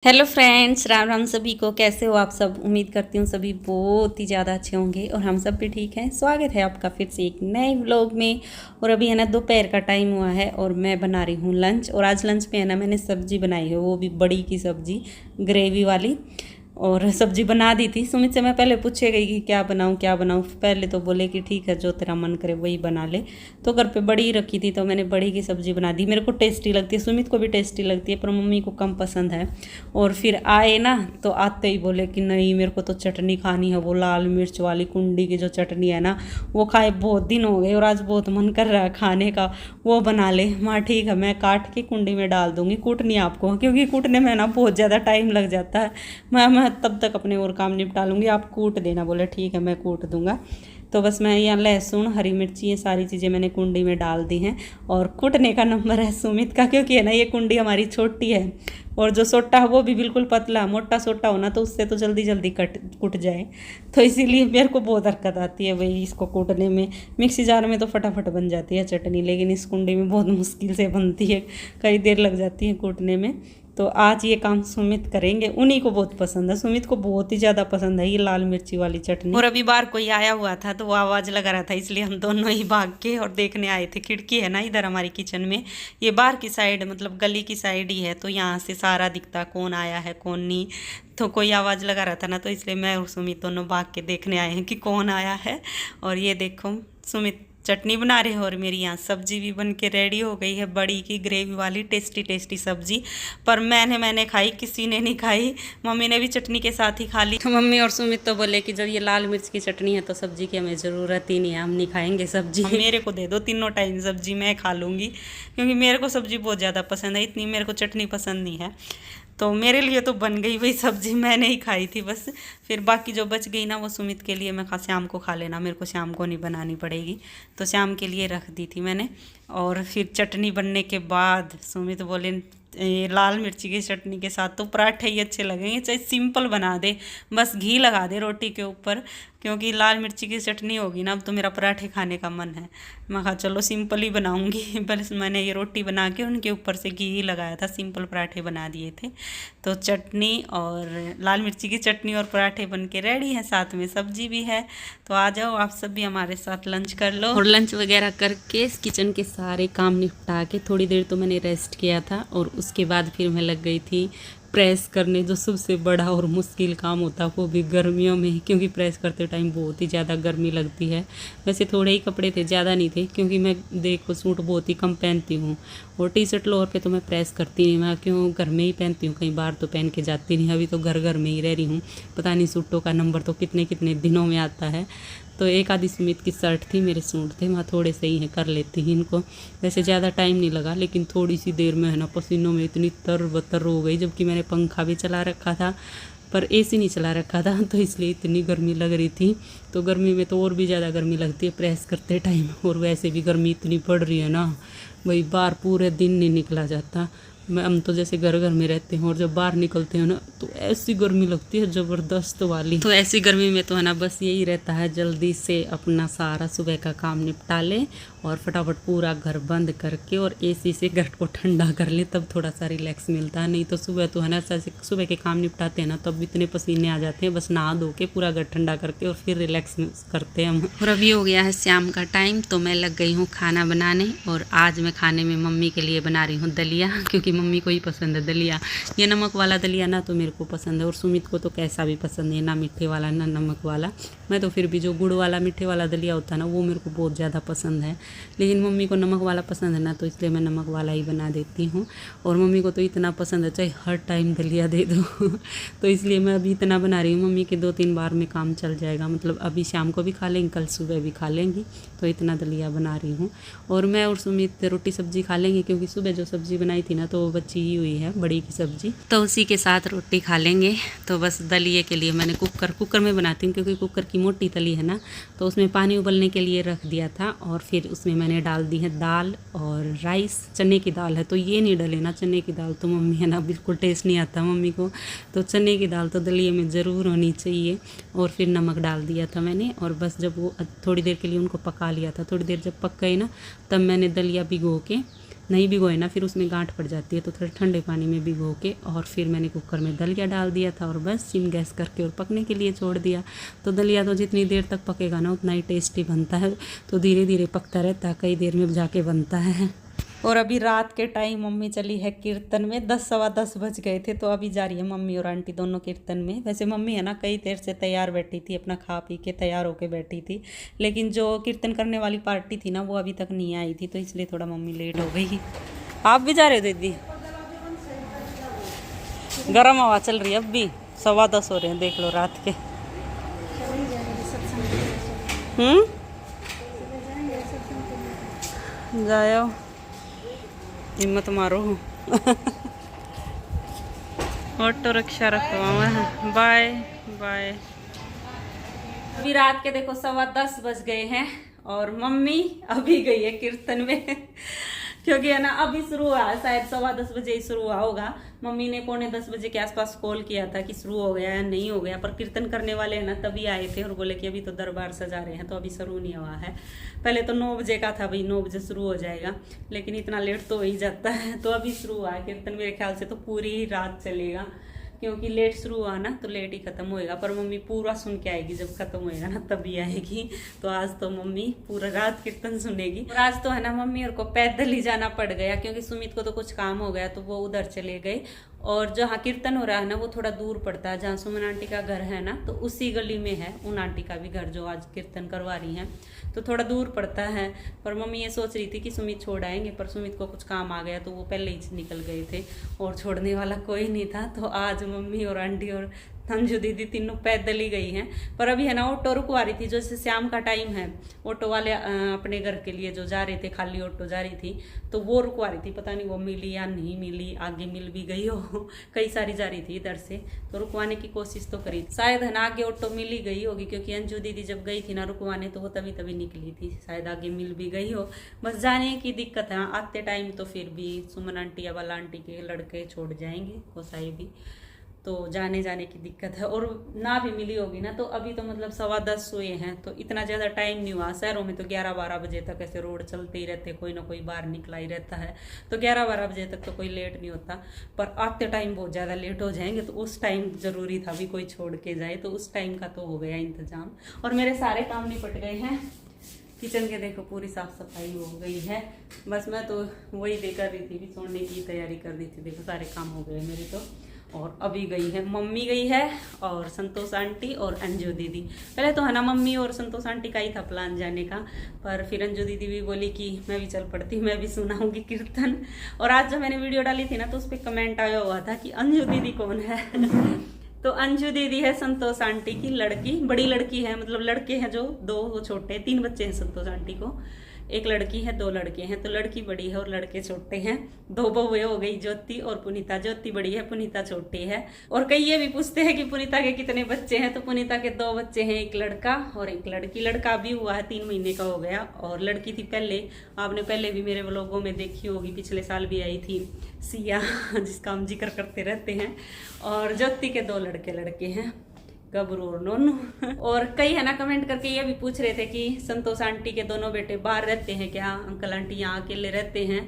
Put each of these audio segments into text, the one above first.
Hello friends, Ram Ram सभी को। कैसे हो आप सब? उम्मीद करती हूँ सभी बहुत ही ज़्यादा अच्छे होंगे और हम सब भी ठीक हैं। स्वागत है आपका फिर से एक नए व्लॉग में। और अभी है ना दोपहर का टाइम हुआ है और मैं बना रही हूँ लंच। और आज लंच में है ना मैंने सब्जी बनाई है, वो भी बड़ी की सब्जी, ग्रेवी वाली। और सब्जी बना दी थी। सुमित से मैं पहले पूछे गई कि क्या बनाऊँ क्या बनाऊँ। पहले तो बोले कि ठीक है जो तेरा मन करे वही बना ले। तो घर पे बड़ी रखी थी तो मैंने बड़ी की सब्ज़ी बना दी। मेरे को टेस्टी लगती है, सुमित को भी टेस्टी लगती है, पर मम्मी को कम पसंद है। और फिर आए ना तो आते ही बोले कि नहीं मेरे को तो चटनी खानी है, वो लाल मिर्च वाली कुंडी की जो चटनी है ना, वो खाए बहुत दिन हो गए और आज बहुत मन कर रहा है खाने का, वो बना ले। माँ ठीक है, मैं काट के कुंडी में डाल दूँगी, कूटनी आपको, क्योंकि कूटने में ना बहुत ज़्यादा टाइम लग जाता है। मैं तब तक अपने और काम निपटा लूँगी, आप कूट देना। बोले ठीक है मैं कूट दूँगा। तो बस मैं यहाँ लहसुन, हरी मिर्ची, ये सारी चीज़ें मैंने कुंडी में डाल दी हैं। और कूटने का नंबर है सुमित का, क्योंकि है ना ये कुंडी हमारी छोटी है और जो सोटा है वो भी बिल्कुल पतला। मोटा सोटा होना तो उससे तो जल्दी जल्दी कुट जाए, तो इसीलिए मेरे को बहुत हरकत आती है भाई इसको कूटने में। मिक्सी जार में तो फटाफट बन जाती है चटनी, लेकिन इस कुंडी में बहुत मुश्किल से बनती है, कई देर लग जाती है कूटने में। तो आज ये काम सुमित करेंगे, उन्हीं को बहुत पसंद है, सुमित को बहुत ही ज़्यादा पसंद है ये लाल मिर्ची वाली चटनी। और अभी बाहर कोई आया हुआ था तो वो आवाज़ लगा रहा था, इसलिए हम दोनों ही भाग के और देखने आए थे। खिड़की है ना इधर हमारी किचन में, ये बाहर की साइड मतलब गली की साइड ही है, तो यहाँ से सारा दिखता कौन आया है कौन नहीं। तो कोई आवाज़ लगा रहा था ना, तो इसलिए मैं और सुमित दोनों भाग के देखने आए हैं कि कौन आया है। और ये देखो सुमित चटनी बना रहे हो और मेरी यहाँ सब्जी भी बन के रेडी हो गई है, बड़ी की ग्रेवी वाली टेस्टी टेस्टी सब्जी। पर मैंने खाई, किसी ने नहीं खाई। मम्मी ने भी चटनी के साथ ही खा ली। तो मम्मी और सुमित तो बोले कि जब ये लाल मिर्च की चटनी है तो सब्जी की हमें ज़रूरत ही नहीं है, हम नहीं खाएंगे सब्जी, मेरे को दे दो तीनों टाइम सब्जी, मैं खा लूँगी। क्योंकि मेरे को सब्जी बहुत ज़्यादा पसंद है, इतनी मेरे को चटनी पसंद नहीं है। तो मेरे लिए तो बन गई वही सब्जी, मैंने ही खाई थी बस। फिर बाकी जो बच गई ना वो सुमित के लिए मैं शाम को खा लेना, मेरे को शाम को नहीं बनानी पड़ेगी, तो शाम के लिए रख दी थी मैंने। और फिर चटनी बनने के बाद सुमित बोले ये लाल मिर्ची की चटनी के साथ तो पराठे ही अच्छे लगेंगे, चाहे सिंपल बना दे, बस घी लगा दे रोटी के ऊपर, क्योंकि लाल मिर्ची की चटनी होगी ना अब तो मेरा पराठे खाने का मन है। मैं कहा चलो सिंपल ही बनाऊंगी। बस मैंने ये रोटी बना के उनके ऊपर से घी लगाया था, सिंपल पराठे बना दिए थे। तो चटनी और लाल मिर्ची की चटनी और पराठे बन के रेडी हैं, साथ में सब्जी भी है। तो आ जाओ आप सब भी हमारे साथ लंच कर लो। और लंच वगैरह करके किचन के सारे काम निपटा के थोड़ी देर तो मैंने रेस्ट किया था, और उसके बाद फिर मैं लग गई थी प्रेस करने, जो सबसे बड़ा और मुश्किल काम होता है वो भी गर्मियों में, क्योंकि प्रेस करते टाइम बहुत ही ज़्यादा गर्मी लगती है। वैसे थोड़े ही कपड़े थे, ज़्यादा नहीं थे, क्योंकि मैं देखो सूट बहुत ही कम पहनती हूँ और टी शर्ट लोअर पे तो मैं प्रेस करती नहीं, मैं क्यों घर में ही पहनती हूँ, कहीं बाहर तो पहन के जाती नहीं। अभी तो घर में ही रह रही हूँ, पता नहीं सूटों का नंबर तो कितने कितने दिनों में आता है। तो एक आधी सुमित की शर्ट थी, मेरे सूट थे, मैं थोड़े से ही हैं कर लेती ही इनको। वैसे ज़्यादा टाइम नहीं लगा, लेकिन थोड़ी सी देर में है ना पसीनों में इतनी तर बतर हो गई, जबकि मैंने पंखा भी चला रखा था पर एसी नहीं चला रखा था, तो इसलिए इतनी गर्मी लग रही थी। तो गर्मी में तो और भी ज़्यादा गर्मी लगती है प्रेस करते टाइम, और वैसे भी गर्मी इतनी पड़ रही है ना, वही बाहर पूरे दिन नहीं निकला जाता। हम तो जैसे घर में रहते हैं और जब बाहर निकलते हैं ना तो ऐसी गर्मी लगती है ज़बरदस्त वाली। तो ऐसी गर्मी में तो है ना बस यही रहता है जल्दी से अपना सारा सुबह का काम निपटा ले और फटाफट पूरा घर बंद करके और एसी से घर को ठंडा कर ले, तब थोड़ा सा रिलैक्स मिलता है। नहीं तो सुबह तो है ना सुबह के काम निपटाते हैं ना तब इतने पसीने आ जाते हैं, बस नहा धो के पूरा घर ठंडा करके और फिर रिलैक्स करते हैं हम। और अभी हो गया है शाम का टाइम, तो मैं लग गई हूँ खाना बनाने। और आज मैं खाने में मम्मी के लिए बना रही हूँ दलिया, क्योंकि मम्मी को ही पसंद है दलिया। ये नमक वाला दलिया ना तो मेरे को पसंद है, और सुमित को तो कैसा भी पसंद है, ना मीठे वाला ना नमक वाला। मैं तो फिर भी जो गुड़ वाला मीठे वाला दलिया होता है ना वो मेरे को बहुत ज़्यादा पसंद है, लेकिन मम्मी को नमक वाला पसंद है ना, तो इसलिए मैं नमक वाला ही बना देती हूँ। और मम्मी को तो इतना पसंद है चाहे हर टाइम दलिया दे दो तो इसलिए मैं अभी इतना बना रही हूँ, मम्मी के 2-3 बार में काम चल जाएगा। मतलब अभी शाम को भी खा लेंगी, कल सुबह भी खा लेंगी, तो इतना दलिया बना रही हूँ। और मैं और सुमित रोटी सब्जी खा लेंगे, क्योंकि सुबह जो सब्जी बनाई थी ना तो वो बची ही हुई है बड़ी की सब्जी, तो उसी के साथ रोटी खा लेंगे। तो बस दलिए के लिए मैंने कुकर में बनाती हूँ, क्योंकि कुकर की मोटी तली है ना, तो उसमें पानी उबलने के लिए रख दिया था। और फिर उसमें मैंने डाल दी है दाल और राइस, चने की दाल है तो ये नहीं डले ना, चने की दाल तो मम्मी है ना बिल्कुल टेस्ट नहीं आता मम्मी को, तो चने की दाल तो दलिए में ज़रूर होनी चाहिए। और फिर नमक डाल दिया था मैंने, और बस जब वो थोड़ी देर के लिए उनको पका लिया था, थोड़ी देर जब पक गए ना तब मैंने दलिया भिगो के नहीं भिगोए ना फिर उसमें गांठ पड़ जाती है, तो थोड़े ठंडे पानी में भिगो के और फिर मैंने कुकर में दलिया डाल दिया था और बस सिम गैस करके और पकने के लिए छोड़ दिया। तो दलिया तो जितनी देर तक पकेगा ना उतना ही टेस्टी बनता है, तो धीरे धीरे पकता रहता है, कई देर में जाके बनता है। और अभी रात के टाइम मम्मी चली है कीर्तन में, 10 सवा 10 बज गए थे, तो अभी जा रही है मम्मी और आंटी दोनों कीर्तन में। वैसे मम्मी है ना कई देर से तैयार बैठी थी, अपना खा पी के तैयार होके बैठी थी, लेकिन जो कीर्तन करने वाली पार्टी थी ना वो अभी तक नहीं आई थी, तो इसलिए थोड़ा मम्मी लेट हो गई। आप भी जा रहे हो दीदी? गर्म हवा चल रही है, अब भी 10:15 हो रहे हैं, देख लो रात के। जाओ, हिम्मत मारो। ऑटो रिक्शा रखवा है। Bye bye. अभी रात के देखो 10:15 बज गए हैं और मम्मी अभी गई है कीर्तन में क्योंकि है ना अभी शुरू हुआ है, शायद 10:15 बजे ही शुरू हुआ होगा। मम्मी ने 9:45 बजे के आसपास कॉल किया था कि शुरू हो गया या नहीं हो गया, पर कीर्तन करने वाले हैं ना तभी आए थे और बोले कि अभी तो दरबार सजा रहे हैं, तो अभी शुरू नहीं हुआ है। पहले तो 9 बजे का था, भाई 9 बजे शुरू हो जाएगा, लेकिन इतना लेट तो हो ही जाता है, तो अभी शुरू हुआ है कीर्तन। मेरे ख्याल से तो पूरी ही रात चलेगा, क्योंकि लेट शुरू हुआ ना तो लेट ही खत्म होएगा, पर मम्मी पूरा सुन के आएगी, जब खत्म होएगा ना तभी आएगी। तो आज तो मम्मी पूरा रात कीर्तन सुनेगी। और आज तो है ना मम्मी और को पैदल ही जाना पड़ गया, क्योंकि सुमित को तो कुछ काम हो गया तो वो उधर चले गए, और जहाँ कीर्तन हो रहा है ना वो थोड़ा दूर पड़ता है, जहाँ सुमन आंटी का घर है ना तो उसी गली में है उन आंटी का भी घर जो आज कीर्तन करवा रही हैं, तो थोड़ा दूर पड़ता है। पर मम्मी ये सोच रही थी कि सुमित छोड़ आएंगे, पर सुमित को कुछ काम आ गया तो वो पहले ही निकल गए थे और छोड़ने वाला कोई नहीं था। तो आज मम्मी और आंटी और अंजू दीदी तीनों पैदल ही गई हैं। पर अभी है ना ऑटो रुकवा रही थी, जैसे शाम का टाइम है, ऑटो वाले अपने घर के लिए जो जा रहे थे, खाली ऑटो जा रही थी तो वो रुकवा रही थी। पता नहीं वो मिली या नहीं मिली, आगे मिल भी गई हो, कई सारी जा रही थी इधर से, तो रुकवाने की कोशिश तो करी, शायद है ना आगे ऑटो मिल ही गई होगी, क्योंकि अंजू दीदी जब गई थी ना रुकवाने तो वो तभी तभी निकली थी, शायद आगे मिल भी गई हो। बस जाने की दिक्कत है, आते टाइम तो फिर भी सुमन आंटी या बाला आंटी के लड़के छोड़ जाएंगे, कोसाई भी, तो जाने की दिक्कत है। और ना भी मिली होगी ना तो अभी तो मतलब 10:15 हुए हैं, तो इतना ज़्यादा टाइम नहीं हुआ। शहरों में तो 11-12 बजे तक ऐसे रोड चलते ही रहते, कोई ना कोई बाहर निकला ही रहता है, तो 11-12 बजे तक तो कोई लेट नहीं होता। पर आते टाइम बहुत ज़्यादा लेट हो जाएंगे, तो उस टाइम ज़रूरी था भी कोई छोड़ के जाए, तो उस टाइम का तो हो गया इंतजाम। और मेरे सारे काम निपट गए हैं, किचन के देखो पूरी साफ सफाई हो गई है, बस मैं तो वही कर रही थी भी सोने की तैयारी कर रही थी। देखो सारे काम हो गए मेरे तो। और अभी गई है मम्मी, गई है और संतोष आंटी और अंजू दीदी। पहले तो है ना मम्मी और संतोष आंटी का ही था प्लान जाने का, पर फिर अंजू दीदी भी बोली कि मैं भी चल पड़ती, मैं भी सुनाऊंगी कीर्तन। और आज जो मैंने वीडियो डाली थी ना तो उस पर कमेंट आया हुआ था कि अंजू दीदी कौन है तो अंजू दीदी है संतोष आंटी की लड़की, बड़ी लड़की है, मतलब लड़के हैं जो 2, वो छोटे, 3 बच्चे हैं संतोष आंटी को, एक लड़की है 2 लड़के हैं, तो लड़की बड़ी है और लड़के छोटे हैं। 2 बहुएं हो गई, ज्योति और पुनीता। ज्योति बड़ी है, पुनीता छोटी है। और कई ये भी पूछते हैं कि पुनीता के कितने बच्चे हैं, तो पुनीता के 2 बच्चे हैं, एक लड़का और एक लड़की। लड़का भी हुआ है, 3 महीने का हो गया, और लड़की थी पहले, आपने पहले भी मेरे व्लॉगों में देखी होगी, पिछले साल भी आई थी सिया जिसका हम जिक्र करते रहते हैं। और ज्योति के 2 लड़के हैं, गबरू और नोनू। और कई है ना कमेंट करके ये भी पूछ रहे थे कि संतोष आंटी के दोनों बेटे बाहर रहते हैं क्या, अंकल आंटी यहाँ अकेले रहते हैं।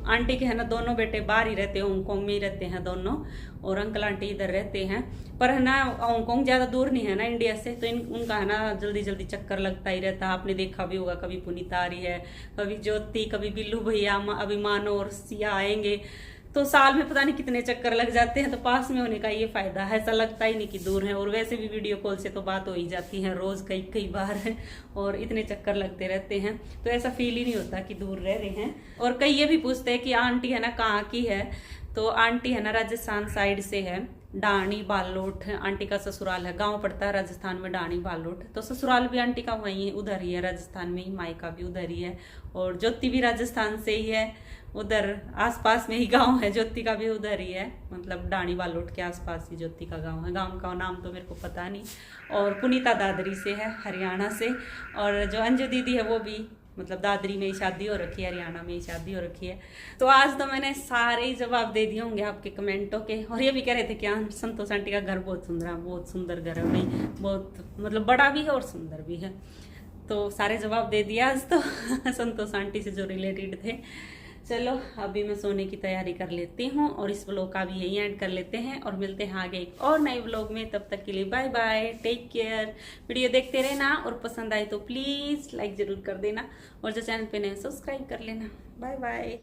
आंटी के है ना दोनों बेटे बाहर ही रहते हैं, हांगकॉन्ग में ही रहते हैं दोनों, और अंकल आंटी इधर रहते हैं। पर है ना हांगकॉन्ग ज़्यादा दूर नहीं है ना इंडिया से, तो उनका है ना जल्दी जल्दी चक्कर लगता ही रहता है। आपने देखा भी होगा, कभी पुनीता आ रही है, कभी ज्योति, कभी बिल्लू भैया, अभी मानो और सिया आएंगे, तो साल में पता नहीं कितने चक्कर लग जाते हैं। तो पास में होने का ये फायदा है, ऐसा लगता ही नहीं कि दूर है। और वैसे भी वीडियो कॉल से तो बात हो ही जाती है रोज कई बार है, और इतने चक्कर लगते रहते हैं, तो ऐसा फील ही नहीं होता कि दूर रह रहे हैं। और कई ये भी पूछते हैं कि आंटी है ना कहाँ की है, तो आंटी है ना राजस्थान साइड से है, डाणी बालोट आंटी का ससुराल है, गांव पड़ता है राजस्थान में डाणी बालोट। तो ससुराल भी आंटी का वहीं उधर ही है, राजस्थान में ही, मायका भी उधर ही है। और ज्योति भी राजस्थान से ही है, उधर आसपास में ही गांव है, ज्योति का भी उधर ही है, मतलब डाणी बालोट के आसपास ही ज्योति का गांव है। गांव का नाम तो मेरे को पता नहीं। और पुनीता दादरी से है, हरियाणा से। और जो अंजू दीदी है वो भी मतलब दादरी में ही शादी हो रखी है, हरियाणा में ही शादी हो रखी है। तो आज तो मैंने सारे ही जवाब दे दिए होंगे आपके कमेंटों के। और ये भी कह रहे थे कि हाँ संतोष आंटी का घर बहुत सुंदर है, बहुत सुंदर घर है भाई, बहुत मतलब बड़ा भी है और सुंदर भी है। तो सारे जवाब दे दिया आज तो संतोष आंटी से जो रिलेटेड थे। चलो अभी मैं सोने की तैयारी कर लेती हूँ और इस व्लॉग का भी यही एंड कर लेते हैं और मिलते हैं आगे एक और नए व्लॉग में। तब तक के लिए bye bye, take care. Video देखते रहना और पसंद आए तो प्लीज़ लाइक ज़रूर कर देना और जो चैनल पे नए सब्सक्राइब कर लेना। Bye bye.